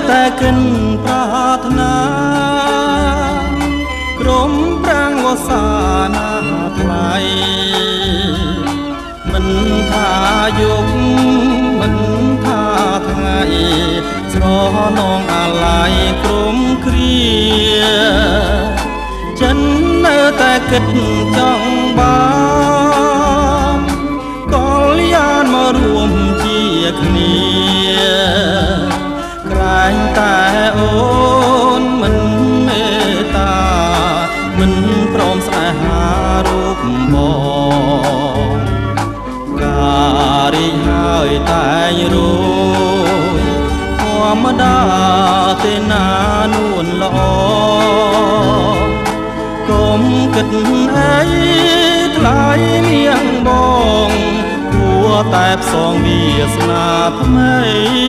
តែកិនប្រាថ្នាក្រុមប្រាំងវសានាថ្លៃមិនថាយុគមិនថាថ្ងៃស្រនងអាឡ័យក្រុមគ្រាចិននៅតែគិតចង់បានកលយានមករួមជាគ្នាក្រែងតែអូនមិនមេត្តាមិនព្រមស្នេហារូបបងការរីកហើយតែងរួយធម្មតាទេណានួនល្អកុំគិតអីថ្លៃនាងបងគួរតែផ្សងវាសនាថ្មី